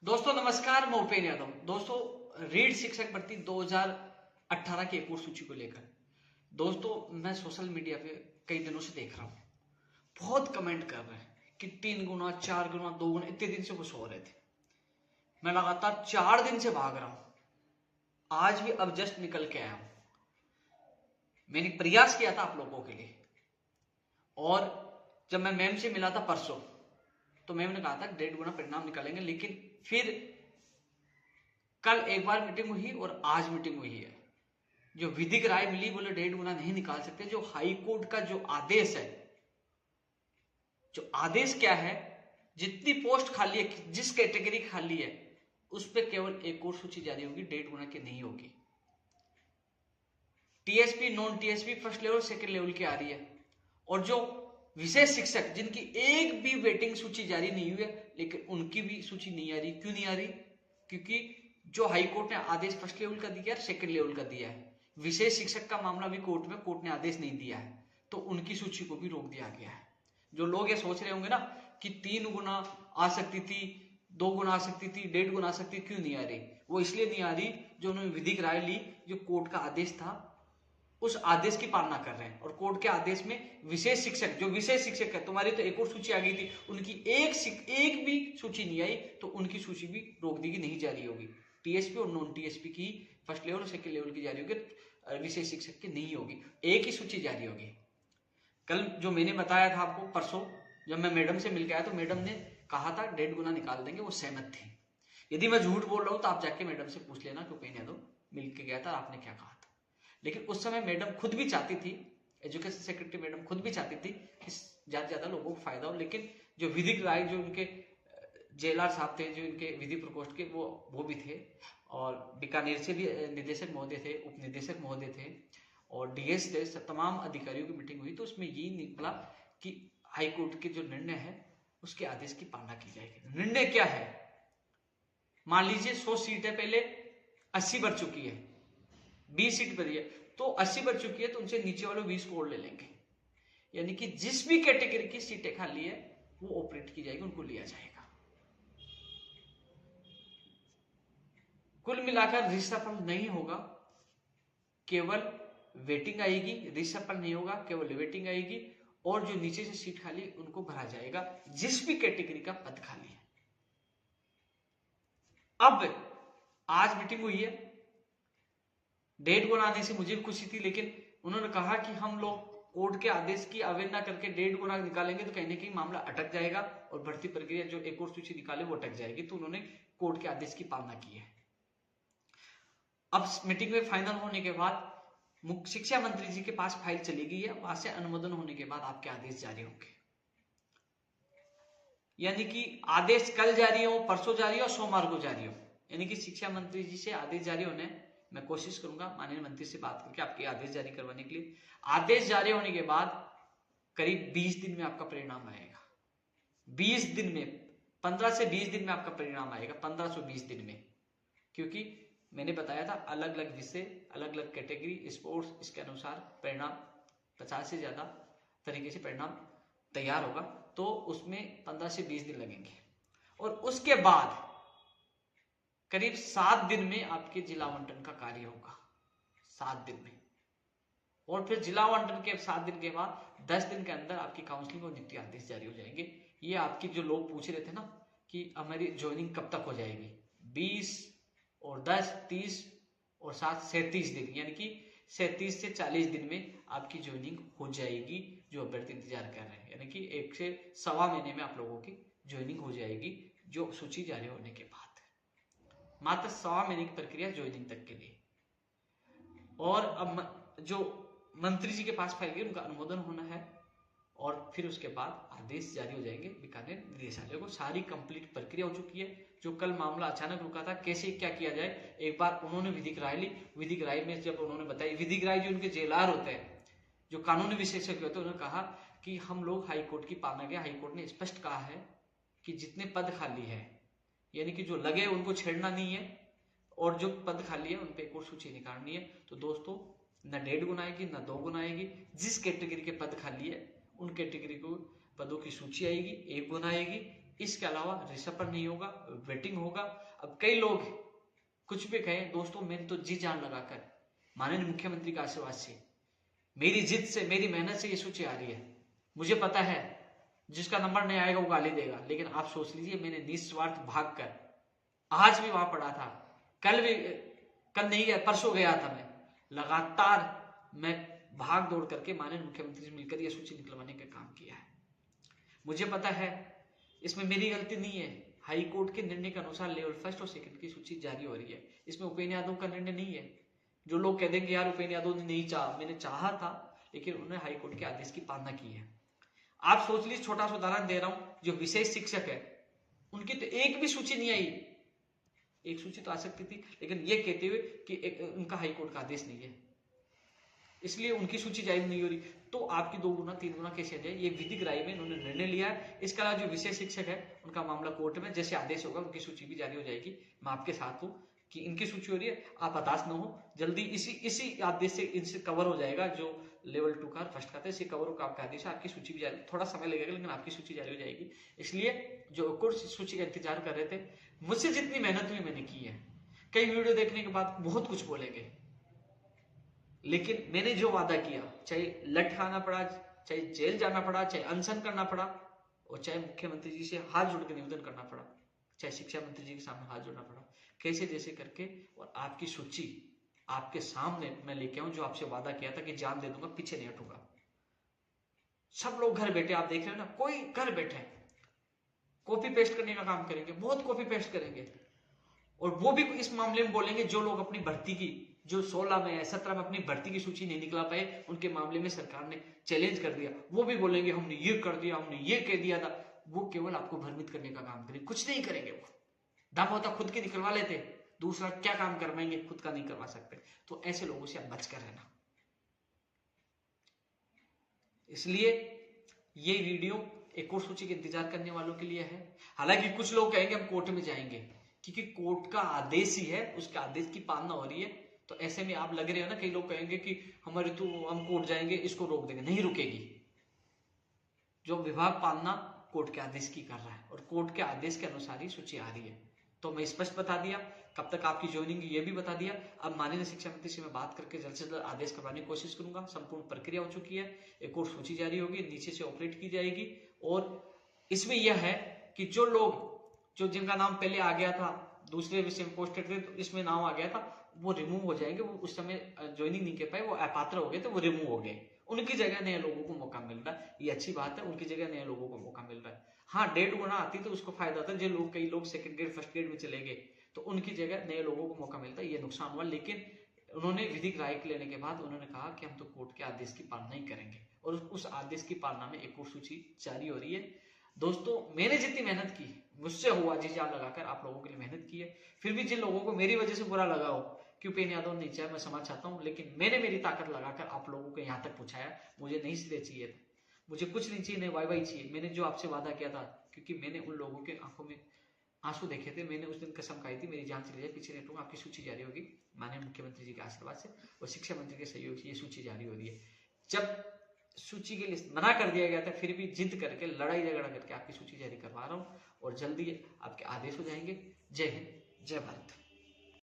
दोस्तों नमस्कार, मैं उपेन यादव। दोस्तों, रीड शिक्षक भर्ती 2018 की एक और सूची को लेकर दोस्तों मैं सोशल मीडिया पे कई दिनों से देख रहा हूँ। बहुत कमेंट कर रहे हैं कि 3 गुना 4 गुना 2 गुना इतने दिन से कुछ हो रहे थे। मैं लगातार 4 दिन से भाग रहा हूँ। आज भी अब जस्ट निकल के आया हूँ। मैंने प्रयास किया था आप लोगों के लिए, और जब मैं मैम से मिला था परसों, तो मैम ने कहा था 1.5 गुना परिणाम निकालेंगे, लेकिन फिर कल एक बार मीटिंग हुई और आज मीटिंग हुई है। जो विधिक राय मिली, बोले 1.5 गुना नहीं निकाल सकते। जो हाई कोर्ट का जो आदेश है, जो आदेश क्या है, जितनी पोस्ट खाली है, जिस कैटेगरी खाली है, उस पर केवल एक और सूची जारी होगी, 1.5 गुना की नहीं होगी। TSP, non TSP, first level second level की आ रही है। और जो विशेष शिक्षक जिनकी एक भी वेटिंग सूची जारी नहीं हुई है, लेकिन उनकी भी सूची नहीं आ रही। क्यों नहीं आ रही? क्योंकि जो हाईकोर्ट ने आदेश फर्स्ट लेवल का दिया है, सेकंड लेवल का दिया है। विशेष शिक्षक का मामला भी कोर्ट ने आदेश नहीं दिया है, तो उनकी सूची को भी रोक दिया गया है। जो लोग ये सोच रहे होंगे ना कि 3 गुना आ सकती थी, 2 गुना आ सकती थी, 1.5 गुना आ सकती, क्यों नहीं आ रही? वो इसलिए नहीं आ रही, जो उन्होंने विधिक राय ली, जो कोर्ट का आदेश था, उस आदेश की पालना कर रहे हैं। और कोर्ट के आदेश में विशेष शिक्षक, जो विशेष शिक्षक है, तुम्हारी तो एक और सूची आ गई थी, उनकी एक भी सूची नहीं आई, तो उनकी सूची भी रोक दी, नहीं जारी होगी। टीएसपी और नॉन टीएसपी की फर्स्ट लेवल और सेकंड लेवल की जारी होगी, विशेष शिक्षक की नहीं होगी। एक ही सूची जारी होगी। कल जो मैंने बताया था आपको परसों, जब मैं मैडम से मिल के आया, तो मैडम ने कहा था 1.5 गुना निकाल देंगे, वो सहमत थी। यदि मैं झूठ बोल रहा हूं तो आप जाके मैडम से पूछ लेना कि उपेन यादव मिल के गया था, आपने क्या कहा था। लेकिन उस समय मैडम खुद भी चाहती थी, एजुकेशन सेक्रेटरी मैडम खुद भी चाहती थी कि ज्यादा से ज्यादा लोगों को फायदा हो। लेकिन जो विधिक राय, जो उनके जेलर साहब थे, जो इनके विधि प्रकोष्ठ के, वो भी थे, और बीकानेर से भी निदेशक महोदय थे, उप निदेशक महोदय थे, और डीएस थे। तमाम अधिकारियों की मीटिंग हुई, तो उसमें ये निकला कि हाईकोर्ट के जो निर्णय है, उसके आदेश की पालना की जाएगी। निर्णय क्या है? मान लीजिए 100 सीट है, पहले 80 बढ़ चुकी है, 20 सीट बढ़ी है, तो 80 बढ़ चुकी है, तो उनसे नीचे वाले 20 को और ले लेंगे। यानी कि जिस भी कैटेगरी की सीटें खाली है, वो ऑपरेट की जाएगी, उनको लिया जाएगा। कुल मिलाकर रिसफल नहीं होगा, केवल वेटिंग आएगी। रिसफल नहीं होगा, केवल वेटिंग आएगी, और जो नीचे से सीट खाली उनको भरा जाएगा, जिस भी कैटेगरी का पद खाली है। अब आज मीटिंग हुई है, 1.5 गुना आने से मुझे भी खुशी थी, लेकिन उन्होंने कहा कि हम लोग कोर्ट के आदेश की अवहेलना करके 1.5 गुना निकालेंगे तो कहीं ना कहीं मामला अटक जाएगा, और भर्ती प्रक्रिया जो एक और सूची निकाले वो अटक जाएगी। तो उन्होंने कोर्ट के आदेश की पालना की है। अब मीटिंग में फाइनल होने के बाद मुख्य शिक्षा मंत्री जी के पास फाइल चली गई है, वहां से अनुमोदन होने के बाद आपके आदेश जारी होंगे। यानी कि आदेश कल जारी हो, परसों जारी हो, सोमवार को जारी हो। यानी कि शिक्षा मंत्री जी से आदेश जारी होने, मैं कोशिश करूंगा माननीय मंत्री से बात करके आपके आदेश जारी करवाने के लिए। आदेश जारी होने के बाद करीब 20 दिन में आपका परिणाम आएगा। 20 दिन में, 15 से 20 दिन में आपका परिणाम आएगा, 15 से 20 दिन में। क्योंकि मैंने बताया था, अलग अलग विषय, अलग अलग कैटेगरी, स्पोर्ट्स, इसके अनुसार परिणाम 50 से ज्यादा तरीके से परिणाम तैयार होगा, तो उसमें 15 से 20 दिन लगेंगे। और उसके बाद करीब 7 दिन में आपके जिला आवंटन का कार्य होगा, 7 दिन में। और फिर जिला आवंटन के 7 दिन के बाद 10 दिन के अंदर आपकी काउंसलिंग और नियुक्ति आदेश जारी हो जाएंगे। ये आपकी जो लोग पूछ रहे थे ना कि हमारी ज्वाइनिंग कब तक हो जाएगी, 20 और 10, 30 और 7, 37 दिन, यानी कि 37 से 40 दिन में आपकी ज्वाइनिंग हो जाएगी, जो अभ्यर्थी इंतजार कर रहे हैं। यानी कि 1 से सवा महीने में आप लोगों की ज्वाइनिंग हो जाएगी, जो सूची जारी होने के बाद। मात्र सवा महीने की प्रक्रिया ज्वाइनिंग तक के लिए। और अब जो मंत्री जी के पास फाइल गई, उनका अनुमोदन होना है, और फिर उसके बाद आदेश जारी हो जाएंगे बीकानेर निदेशालय को। सारी कंप्लीट प्रक्रिया हो चुकी है। जो कल मामला अचानक रुका था, कैसे क्या किया जाए, एक बार उन्होंने विधिक राय ली। विधिक राय में जब उन्होंने बताई, विधिक राय जो उनके जेलर होते हैं, जो कानूनी विशेषज्ञ होते हैं, उन्होंने कहा कि हम लोग हाईकोर्ट की पालना किया। हाईकोर्ट ने स्पष्ट कहा है कि जितने पद खाली है, यानी कि जो लगे उनको छेड़ना नहीं है, और जो पद खाली है उन पे एक और सूची निकालनी है। तो दोस्तों, न 1.5 गुना आएगी, न 2 गुना आएगी। जिस कैटेगरी के पद खाली है, उन कैटेगरी को पदों की सूची आएगी, 1 गुना आएगी। इसके अलावा रिसफर नहीं होगा, वेटिंग होगा। अब कई लोग कुछ भी कहें, दोस्तों मैंने तो जी जान लगाकर माननीय मुख्यमंत्री का आशीर्वाद से, मेरी जिद से, मेरी मेहनत से ये सूची आ रही है। मुझे पता है जिसका नंबर नहीं आएगा वो गाली देगा, लेकिन आप सोच लीजिए मैंने निस्वार्थ भाग कर, आज भी वहां पड़ा था, कल नहीं गया, परसों गया था, मैं लगातार मैं भाग दौड़ करके माननीय मुख्यमंत्री से मिलकर यह सूची निकलवाने का काम किया है। मुझे पता है इसमें मेरी गलती नहीं है, हाई कोर्ट के निर्णय के अनुसार लेवल फर्स्ट और सेकंड की सूची जारी हो रही है, इसमें उपेंद्र यादव का निर्णय नहीं है। जो लोग कह देंगे यार उपेंद्र यादव ने नहीं चाहा, मैंने चाहा था, लेकिन उन्होंने हाई कोर्ट के आदेश की पालना की है। आप सोच लीजिए, छोटा सा उदाहरण दे रहा हूं, जो विशेष शिक्षक है उनकी तो एक भी सूची नहीं आई। एक सूची तो आ सकती थी, लेकिन ये कहते हुए कि उनका हाई कोर्ट का आदेश नहीं है, इसलिए उनकी सूची जारी नहीं हो रही। तो आपकी 2 गुना 3 गुना कैसे आ जाए, ये विधिक राय में इन्होंने निर्णय लिया है। इसके अलावा जो विशेष शिक्षक है उनका मामला कोर्ट में, जैसे आदेश होगा उनकी सूची भी जारी हो जाएगी। मैं आपके साथ हूं कि इनकी सूची हो रही है, आप हताश न हो, जल्दी इसी आदेश से इनसे कवर हो जाएगा। जो लेवल 2 का फर्स्ट का था, इसे कवर होगा आपका आदेश, आपकी सूची भी जारी, थोड़ा समय लगेगा लेकिन आपकी सूची जारी हो जाएगी। इसलिए जो कोर्स सूची का इंतजार कर रहे थे, मुझसे जितनी मेहनत हुई मैंने की है। कई वीडियो देखने के बाद बहुत कुछ बोलेंगे, लेकिन मैंने जो वादा किया, चाहे लठ खाना पड़ा, चाहे जेल जाना पड़ा, चाहे अनशन करना पड़ा, और चाहे मुख्यमंत्री जी से हाथ जोड़ के निवेदन करना पड़ा, चाहे शिक्षा मंत्री जी के सामने हाथ जोड़ना पड़ा, कैसे जैसे करके, और आपकी सूची आपके सामने मैं लेके आऊं। जो आपसे वादा किया था कि जान दे दूंगा, पीछे नहीं हटूंगा। सब लोग घर बैठे, आप देख रहे हो ना, कोई घर बैठे कॉपी पेस्ट करने का काम करेंगे, बहुत कॉपी पेस्ट करेंगे, और वो भी इस मामले में बोलेंगे जो लोग अपनी भर्ती की, जो 16 में 17 में अपनी भर्ती की सूची नहीं निकला पाए, उनके मामले में सरकार ने चैलेंज कर दिया, वो भी बोलेंगे हमने ये कर दिया, हमने ये कह दिया था। वो केवल आपको भ्रमित करने का काम करेंगे, कुछ नहीं करेंगे। वो दम होता खुद के निकलवा लेते, दूसरा क्या काम करवाएंगे, खुद का नहीं करवा सकते। तो ऐसे लोगों से आप बचकर रहना। इसलिए ये वीडियो एक और सूची के इंतजार करने वालों के लिए है। हालांकि कुछ लोग कहेंगे हम कोर्ट में जाएंगे, क्योंकि कोर्ट का आदेश ही है, उसके आदेश की पालना हो रही है। तो ऐसे में आप लग रहे हो ना, कई लोग कहेंगे कि हमारे तो हम कोर्ट जाएंगे, इसको रोक देंगे, नहीं रुकेगी। जो विभाग पालना कोर्ट के आदेश की कर रहा है, और कोर्ट के आदेश के अनुसार ही सूची आ रही है। तो मैं स्पष्ट बता दिया, कब तक आपकी ज्वाइनिंग ये भी बता दिया। अब माननीय शिक्षा मंत्री से मैं बात करके जल्द से जल्द आदेश करवाने की कोशिश करूंगा। संपूर्ण प्रक्रिया हो चुकी है, एक और सूची जारी होगी, नीचे से ऑपरेट की जाएगी। और इसमें यह है कि जो लोग, जो जिनका नाम पहले आ गया था, दूसरे विषय में पोस्टेड थे, तो इसमें नाम आ गया था, वो रिमूव हो जाएंगे। वो उस समय ज्वाइनिंग नहीं कर पाए, वो अपात्र हो गए, तो वो रिमूव हो गए। उनकी जगह नए लोगों को मौका मिल रहा है, ये अच्छी बात है, उनकी जगह नए लोगों को मौका मिल रहा है। हाँ, 1.5 गुना आती तो उसको फायदा था, जो लोग, कई लोग सेकंड ग्रेड फर्स्ट ग्रेड में चले गए, तो उनकी जगह नए लोगों को मौका मिलता है, ये नुकसान हुआ। लेकिन उन्होंने विधिक राय लेने के बाद उन्होंने कहा कि हम तो कोर्ट के आदेश की पालना ही करेंगे, और उस आदेश की पालना में एक और सूची जारी हो रही है। दोस्तों, मैंने जितनी मेहनत की, मुझसे हुआ, जी जान लगाकर आप लोगों के लिए मेहनत की है। फिर भी जिन लोगों को मेरी वजह से बुरा लगा हो कि उपेंद्र यादव नहीं चाहे, मैं समझ चाहता हूं, लेकिन मैंने मेरी ताकत लगाकर आप लोगों को यहाँ तक पहुंचाया। मुझे नहीं श्रेय चाहिए था, मुझे कुछ नहीं चाहिए, नहीं वाई चाहिए। मैंने जो आपसे वादा किया था, क्योंकि मैंने उन लोगों के आंखों में आंसू देखे थे, मैंने उस दिन कसम खाई थी, मेरी जान चली जाए, पीछे नहीं हटूंगा। आपकी सूची जारी होगी माननीय मुख्यमंत्री जी के आशीर्वाद से और शिक्षा मंत्री के सहयोग से ये सूची जारी हो रही है। जब सूची के लिए मना कर दिया गया था, फिर भी जिद करके, लड़ाई झगड़ा करके आपकी सूची जारी करवा रहा हूं, और जल्दी आपके आदेश हो जाएंगे। जय हिंद, जय भारत।